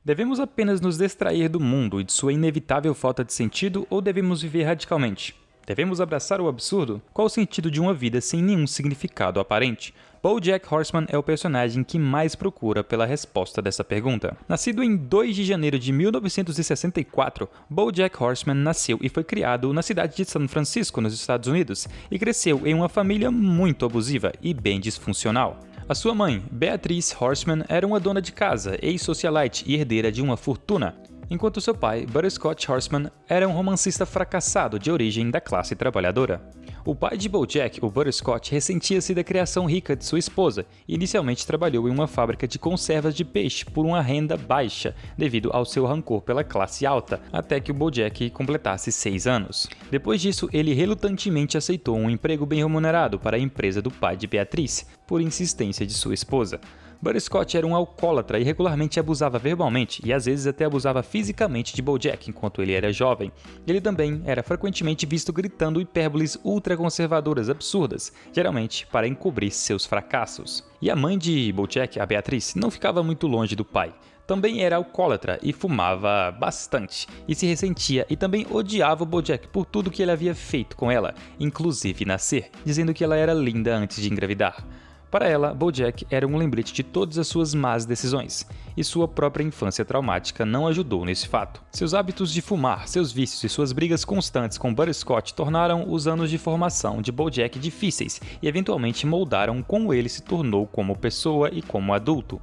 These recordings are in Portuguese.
Devemos apenas nos distrair do mundo e de sua inevitável falta de sentido ou devemos viver radicalmente? Devemos abraçar o absurdo? Qual o sentido de uma vida sem nenhum significado aparente? BoJack Horseman é o personagem que mais procura pela resposta dessa pergunta. Nascido em 2 de janeiro de 1964, BoJack Horseman nasceu e foi criado na cidade de São Francisco, nos Estados Unidos, e cresceu em uma família muito abusiva e bem disfuncional. A sua mãe, Beatrice Horseman, era uma dona de casa, ex-socialite e herdeira de uma fortuna, enquanto seu pai, Butterscotch Horseman, era um romancista fracassado de origem da classe trabalhadora. O pai de BoJack, o Butterscotch, ressentia-se da criação rica de sua esposa e inicialmente trabalhou em uma fábrica de conservas de peixe por uma renda baixa, devido ao seu rancor pela classe alta, até que o BoJack completasse 6 anos. Depois disso, ele relutantemente aceitou um emprego bem remunerado para a empresa do pai de Beatrice, por insistência de sua esposa. Butterscotch era um alcoólatra e regularmente abusava verbalmente e às vezes até abusava fisicamente de BoJack enquanto ele era jovem. Ele também era frequentemente visto gritando hipérboles ultraconservadoras absurdas, geralmente para encobrir seus fracassos. E a mãe de BoJack, a Beatrice, não ficava muito longe do pai. Também era alcoólatra e fumava bastante, e se ressentia e também odiava o BoJack por tudo que ele havia feito com ela, inclusive nascer, dizendo que ela era linda antes de engravidar. Para ela, BoJack era um lembrete de todas as suas más decisões, e sua própria infância traumática não ajudou nesse fato. Seus hábitos de fumar, seus vícios e suas brigas constantes com Butterscotch tornaram os anos de formação de BoJack difíceis e eventualmente moldaram como ele se tornou como pessoa e como adulto.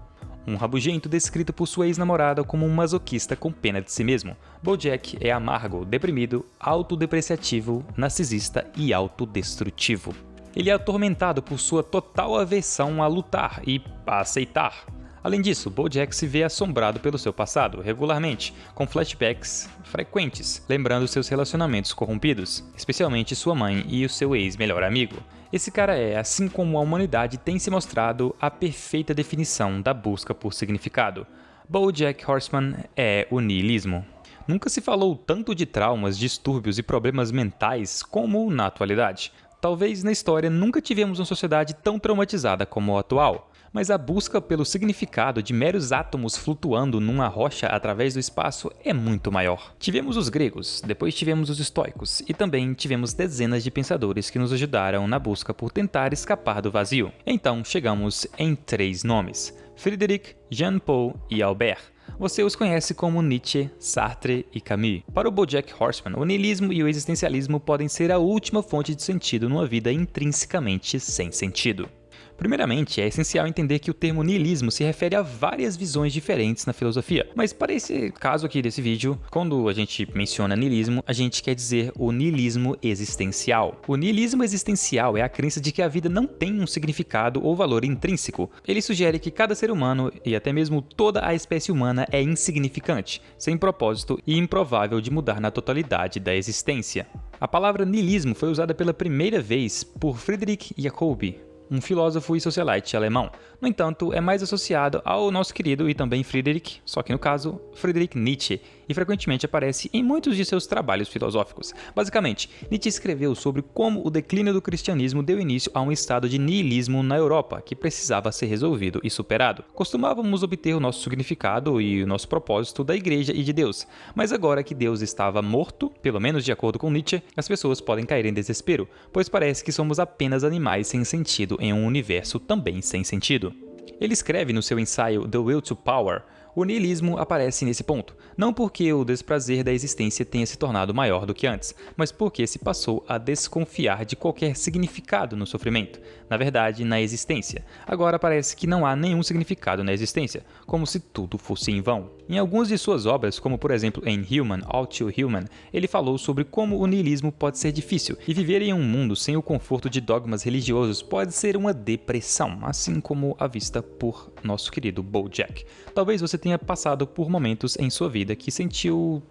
Um rabugento descrito por sua ex-namorada como um masoquista com pena de si mesmo. BoJack é amargo, deprimido, autodepreciativo, narcisista e autodestrutivo. Ele é atormentado por sua total aversão a lutar e a aceitar. Além disso, BoJack se vê assombrado pelo seu passado, regularmente, com flashbacks frequentes, lembrando seus relacionamentos corrompidos, especialmente sua mãe e o seu ex-melhor amigo. Esse cara é, assim como a humanidade tem se mostrado, a perfeita definição da busca por significado. BoJack Horseman é o niilismo. Nunca se falou tanto de traumas, distúrbios e problemas mentais como na atualidade. Talvez na história nunca tivemos uma sociedade tão traumatizada como a atual, mas a busca pelo significado de meros átomos flutuando numa rocha através do espaço é muito maior. Tivemos os gregos, depois tivemos os estoicos e também tivemos dezenas de pensadores que nos ajudaram na busca por tentar escapar do vazio. Então chegamos em 3 nomes: Frédéric, Jean-Paul e Albert. Você os conhece como Nietzsche, Sartre e Camus. Para o BoJack Horseman, o niilismo e o existencialismo podem ser a última fonte de sentido numa vida intrinsecamente sem sentido. Primeiramente, é essencial entender que o termo niilismo se refere a várias visões diferentes na filosofia, mas para esse caso aqui desse vídeo, quando a gente menciona niilismo, a gente quer dizer o niilismo existencial. O niilismo existencial é a crença de que a vida não tem um significado ou valor intrínseco. Ele sugere que cada ser humano, e até mesmo toda a espécie humana, é insignificante, sem propósito e improvável de mudar na totalidade da existência. A palavra niilismo foi usada pela primeira vez por Friedrich Jacobi, um filósofo e socialite alemão. No entanto, é mais associado ao nosso querido e também Friedrich, só que no caso, Friedrich Nietzsche, e frequentemente aparece em muitos de seus trabalhos filosóficos. Basicamente, Nietzsche escreveu sobre como o declínio do cristianismo deu início a um estado de niilismo na Europa, que precisava ser resolvido e superado. Costumávamos obter o nosso significado e o nosso propósito da igreja e de Deus, mas agora que Deus estava morto, pelo menos de acordo com Nietzsche, as pessoas podem cair em desespero, pois parece que somos apenas animais sem sentido em um universo também sem sentido. Ele escreve no seu ensaio The Will to Power: o niilismo aparece nesse ponto, não porque o desprazer da existência tenha se tornado maior do que antes, mas porque se passou a desconfiar de qualquer significado no sofrimento, na verdade, na existência. Agora parece que não há nenhum significado na existência, como se tudo fosse em vão. Em algumas de suas obras, como por exemplo em Human, All Too Human, ele falou sobre como o niilismo pode ser difícil, e viver em um mundo sem o conforto de dogmas religiosos pode ser uma depressão, assim como a vista por nosso querido BoJack. Talvez você tenha passado por momentos em sua vida que sentiu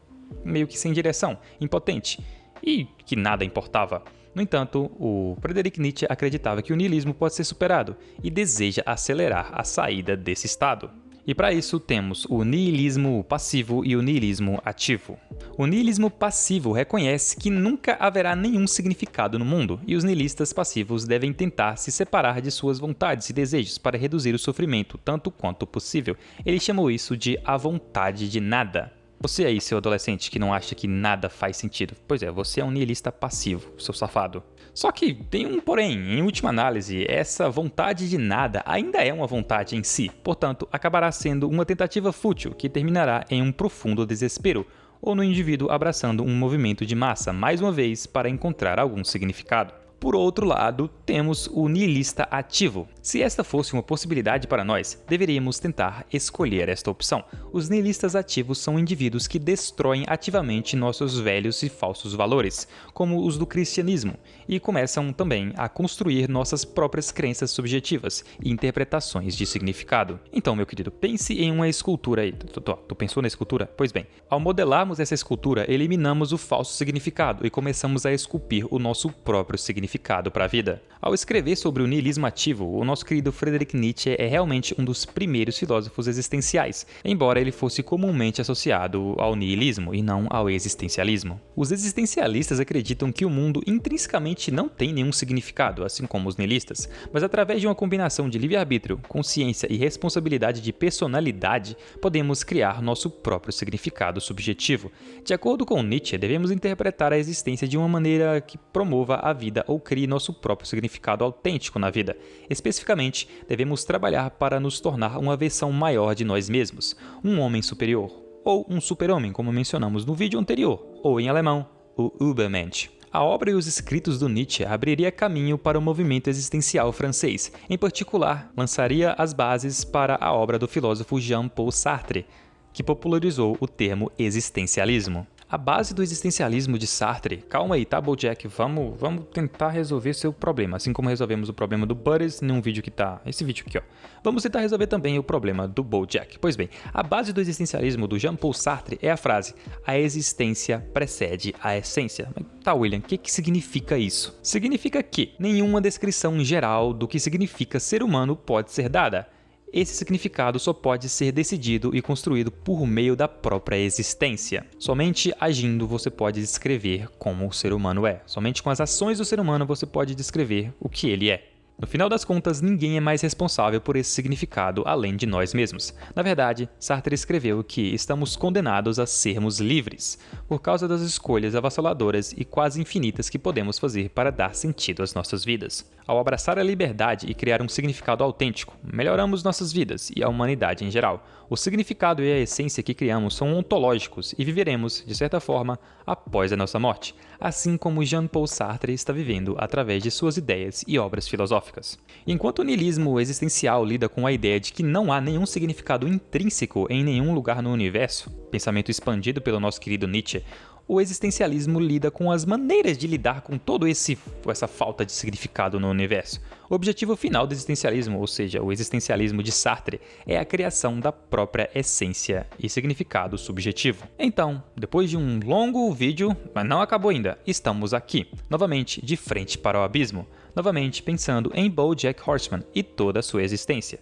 meio que sem direção, impotente, e que nada importava. No entanto, o Friedrich Nietzsche acreditava que o niilismo pode ser superado e deseja acelerar a saída desse estado. E para isso temos o niilismo passivo e o niilismo ativo. O niilismo passivo reconhece que nunca haverá nenhum significado no mundo, e os niilistas passivos devem tentar se separar de suas vontades e desejos para reduzir o sofrimento tanto quanto possível. Eles chamam isso de a vontade de nada. Você aí, seu adolescente, que não acha que nada faz sentido. Pois é, você é um niilista passivo, seu safado. Só que tem um porém, em última análise, essa vontade de nada ainda é uma vontade em si. Portanto, acabará sendo uma tentativa fútil que terminará em um profundo desespero, ou no indivíduo abraçando um movimento de massa, mais uma vez, para encontrar algum significado. Por outro lado, temos o niilista ativo. Se esta fosse uma possibilidade para nós, deveríamos tentar escolher esta opção. Os niilistas ativos são indivíduos que destroem ativamente nossos velhos e falsos valores, como os do cristianismo, e começam também a construir nossas próprias crenças subjetivas e interpretações de significado. Então, meu querido, pense em uma escultura aí. Tu pensou na escultura? Pois bem, ao modelarmos essa escultura, eliminamos o falso significado e começamos a esculpir o nosso próprio significado para a vida. Ao escrever sobre o niilismo ativo, o nosso querido Friedrich Nietzsche é realmente um dos primeiros filósofos existenciais, embora ele fosse comumente associado ao niilismo e não ao existencialismo. Os existencialistas acreditam que o mundo intrinsecamente não tem nenhum significado, assim como os niilistas, mas através de uma combinação de livre-arbítrio, consciência e responsabilidade de personalidade, podemos criar nosso próprio significado subjetivo. De acordo com Nietzsche, devemos interpretar a existência de uma maneira que promova a vida ou crie nosso próprio significado autêntico na vida. Especificamente, devemos trabalhar para nos tornar uma versão maior de nós mesmos, um homem superior, ou um super-homem, como mencionamos no vídeo anterior, ou em alemão, o Übermensch. A obra e os escritos do Nietzsche abriria caminho para o movimento existencial francês. Em particular, lançaria as bases para a obra do filósofo Jean-Paul Sartre, que popularizou o termo existencialismo. A base do existencialismo de Sartre... Calma aí, tá, BoJack? Vamos tentar resolver seu problema, assim como resolvemos o problema do Butters num vídeo que tá... Esse vídeo aqui, ó. Vamos tentar resolver também o problema do BoJack. Pois bem, a base do existencialismo do Jean-Paul Sartre é a frase: a existência precede a essência. Mas tá, William, o que significa isso? Significa que nenhuma descrição geral do que significa ser humano pode ser dada. Esse significado só pode ser decidido e construído por meio da própria existência. Somente agindo você pode descrever como o ser humano é. Somente com as ações do ser humano você pode descrever o que ele é. No final das contas, ninguém é mais responsável por esse significado além de nós mesmos. Na verdade, Sartre escreveu que estamos condenados a sermos livres, por causa das escolhas avassaladoras e quase infinitas que podemos fazer para dar sentido às nossas vidas. Ao abraçar a liberdade e criar um significado autêntico, melhoramos nossas vidas e a humanidade em geral. O significado e a essência que criamos são ontológicos e viveremos, de certa forma, após a nossa morte, assim como Jean-Paul Sartre está vivendo através de suas ideias e obras filosóficas. Enquanto o niilismo existencial lida com a ideia de que não há nenhum significado intrínseco em nenhum lugar no universo, pensamento expandido pelo nosso querido Nietzsche, o existencialismo lida com as maneiras de lidar com toda essa falta de significado no universo. O objetivo final do existencialismo, ou seja, o existencialismo de Sartre, é a criação da própria essência e significado subjetivo. Então, depois de um longo vídeo, mas não acabou ainda, estamos aqui, novamente de frente para o abismo, novamente pensando em BoJack Horseman e toda a sua existência.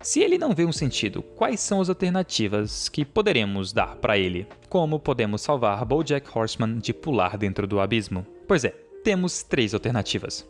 Se ele não vê um sentido, quais são as alternativas que poderemos dar para ele? Como podemos salvar BoJack Horseman de pular dentro do abismo? Pois é, temos 3 alternativas.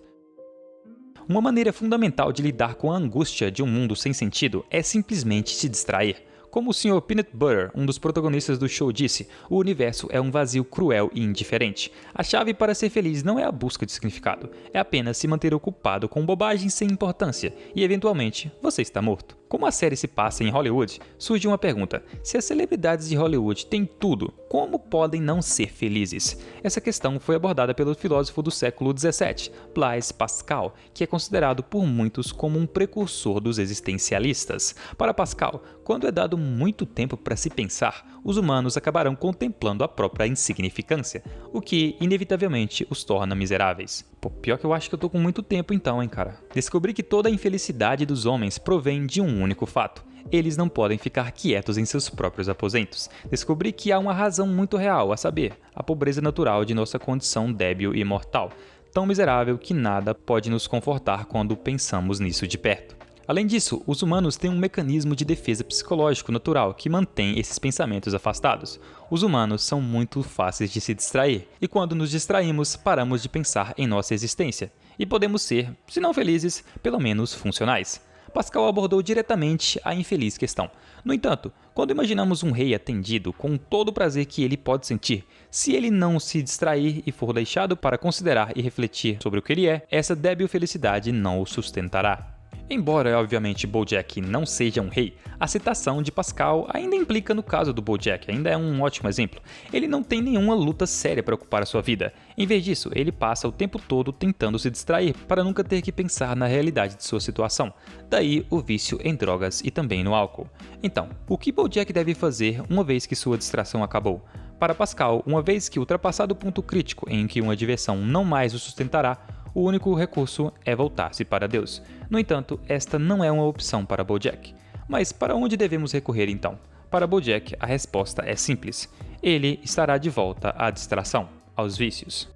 Uma maneira fundamental de lidar com a angústia de um mundo sem sentido é simplesmente se distrair. Como o Sr. Peanut Butter, um dos protagonistas do show, disse, o universo é um vazio cruel e indiferente. A chave para ser feliz não é a busca de significado, é apenas se manter ocupado com bobagens sem importância e, eventualmente, você está morto. Como a série se passa em Hollywood, surge uma pergunta: se as celebridades de Hollywood têm tudo, como podem não ser felizes? Essa questão foi abordada pelo filósofo do século XVII, Blaise Pascal, que é considerado por muitos como um precursor dos existencialistas. Para Pascal, quando é dado muito tempo para se pensar, os humanos acabarão contemplando a própria insignificância, o que, inevitavelmente, os torna miseráveis. Pô, pior que eu acho que eu tô com muito tempo então, hein, cara. Descobri que toda a infelicidade dos homens provém de um único fato: eles não podem ficar quietos em seus próprios aposentos. Descobri que há uma razão muito real, a saber, a pobreza natural de nossa condição débil e mortal, tão miserável que nada pode nos confortar quando pensamos nisso de perto. Além disso, os humanos têm um mecanismo de defesa psicológico natural que mantém esses pensamentos afastados. Os humanos são muito fáceis de se distrair, e quando nos distraímos, paramos de pensar em nossa existência, e podemos ser, se não felizes, pelo menos funcionais. Pascal abordou diretamente a infeliz questão. No entanto, quando imaginamos um rei atendido com todo o prazer que ele pode sentir, se ele não se distrair e for deixado para considerar e refletir sobre o que ele é, essa débil felicidade não o sustentará. Embora, obviamente, BoJack não seja um rei, a citação de Pascal ainda implica no caso do BoJack, ainda é um ótimo exemplo. Ele não tem nenhuma luta séria para ocupar a sua vida. Em vez disso, ele passa o tempo todo tentando se distrair para nunca ter que pensar na realidade de sua situação. Daí o vício em drogas e também no álcool. Então, o que BoJack deve fazer uma vez que sua distração acabou? Para Pascal, uma vez que ultrapassado o ponto crítico em que uma diversão não mais o sustentará, o único recurso é voltar-se para Deus. No entanto, esta não é uma opção para BoJack. Mas para onde devemos recorrer então? Para BoJack, a resposta é simples. Ele estará de volta à distração, aos vícios.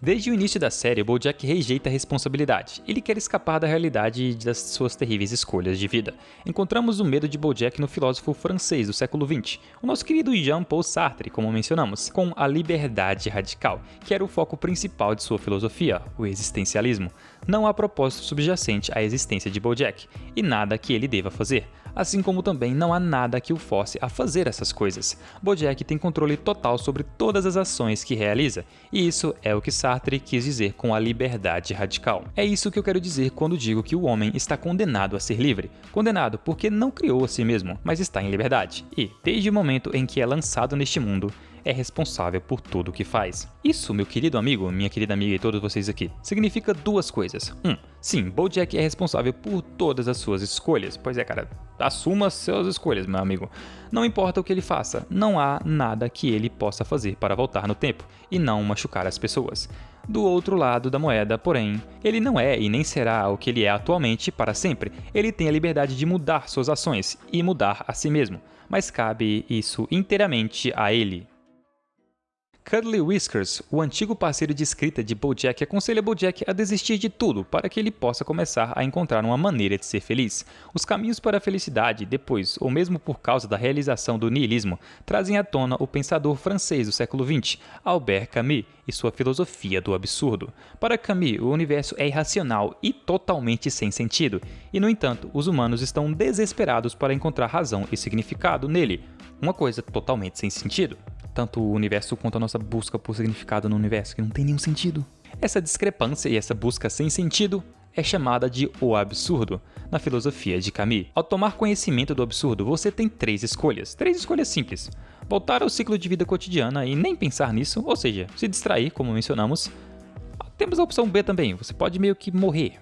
Desde o início da série, BoJack rejeita a responsabilidade. Ele quer escapar da realidade e das suas terríveis escolhas de vida. Encontramos o medo de BoJack no filósofo francês do século XX, o nosso querido Jean-Paul Sartre, como mencionamos, com a liberdade radical, que era o foco principal de sua filosofia, o existencialismo. Não há propósito subjacente à existência de BoJack, e nada que ele deva fazer. Assim como também não há nada que o force a fazer essas coisas. BoJack tem controle total sobre todas as ações que realiza, e isso é o que Sartre quis dizer com a liberdade radical. É isso que eu quero dizer quando digo que o homem está condenado a ser livre. Condenado porque não criou a si mesmo, mas está em liberdade. E, desde o momento em que é lançado neste mundo, é responsável por tudo o que faz. Isso, meu querido amigo, minha querida amiga e todos vocês aqui, significa duas coisas. Sim, BoJack é responsável por todas as suas escolhas. Pois é, cara, assuma suas escolhas, meu amigo. Não importa o que ele faça, não há nada que ele possa fazer para voltar no tempo e não machucar as pessoas. Do outro lado da moeda, porém, ele não é e nem será o que ele é atualmente para sempre. Ele tem a liberdade de mudar suas ações e mudar a si mesmo, mas cabe isso inteiramente a ele. Cuddly Whiskers, o antigo parceiro de escrita de BoJack, aconselha BoJack a desistir de tudo para que ele possa começar a encontrar uma maneira de ser feliz. Os caminhos para a felicidade, depois ou mesmo por causa da realização do niilismo, trazem à tona o pensador francês do século XX, Albert Camus, e sua filosofia do absurdo. Para Camus, o universo é irracional e totalmente sem sentido, e no entanto, os humanos estão desesperados para encontrar razão e significado nele, uma coisa totalmente sem sentido. Tanto o universo quanto a nossa busca por significado no universo, que não tem nenhum sentido. Essa discrepância e essa busca sem sentido é chamada de o absurdo, na filosofia de Camus. Ao tomar conhecimento do absurdo, você tem três escolhas simples. Voltar ao ciclo de vida cotidiana e nem pensar nisso, ou seja, se distrair, como mencionamos. Temos a opção B também, você pode meio que morrer,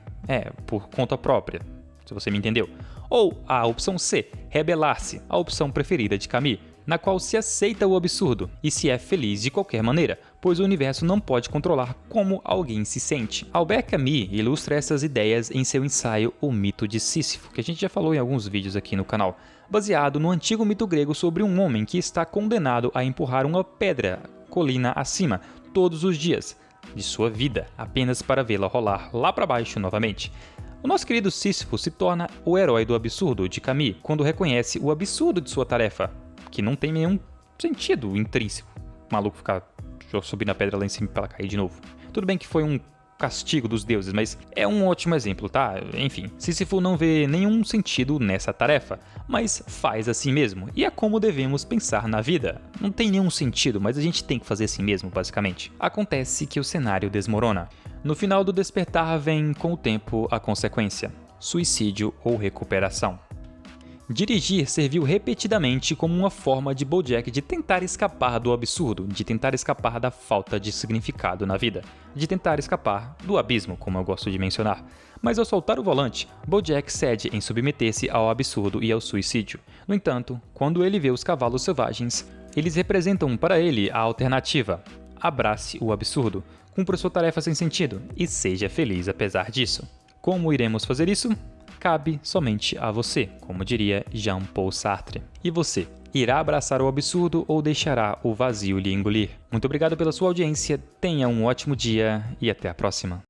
por conta própria, se você me entendeu. Ou a opção C, rebelar-se, a opção preferida de Camus, na qual se aceita o absurdo e se é feliz de qualquer maneira, pois o universo não pode controlar como alguém se sente. Albert Camus ilustra essas ideias em seu ensaio O Mito de Sísifo, que a gente já falou em alguns vídeos aqui no canal, baseado no antigo mito grego sobre um homem que está condenado a empurrar uma pedra colina acima todos os dias de sua vida, apenas para vê-la rolar lá para baixo novamente. O nosso querido Sísifo se torna o herói do absurdo de Camus quando reconhece o absurdo de sua tarefa, que não tem nenhum sentido intrínseco. O maluco ficar subindo a pedra lá em cima para ela cair de novo. Tudo bem que foi um castigo dos deuses, mas é um ótimo exemplo, tá? Enfim, Sísifo não vê nenhum sentido nessa tarefa, mas faz assim mesmo. E é como devemos pensar na vida. Não tem nenhum sentido, mas a gente tem que fazer assim mesmo, basicamente. Acontece que o cenário desmorona. No final do despertar vem, com o tempo, a consequência: suicídio ou recuperação. Dirigir serviu repetidamente como uma forma de BoJack de tentar escapar do absurdo, de tentar escapar da falta de significado na vida, de tentar escapar do abismo, como eu gosto de mencionar. Mas ao soltar o volante, BoJack cede em submeter-se ao absurdo e ao suicídio. No entanto, quando ele vê os cavalos selvagens, eles representam para ele a alternativa: abrace o absurdo, cumpra sua tarefa sem sentido e seja feliz apesar disso. Como iremos fazer isso? Cabe somente a você, como diria Jean-Paul Sartre. E você, irá abraçar o absurdo ou deixará o vazio lhe engolir? Muito obrigado pela sua audiência, tenha um ótimo dia e até a próxima.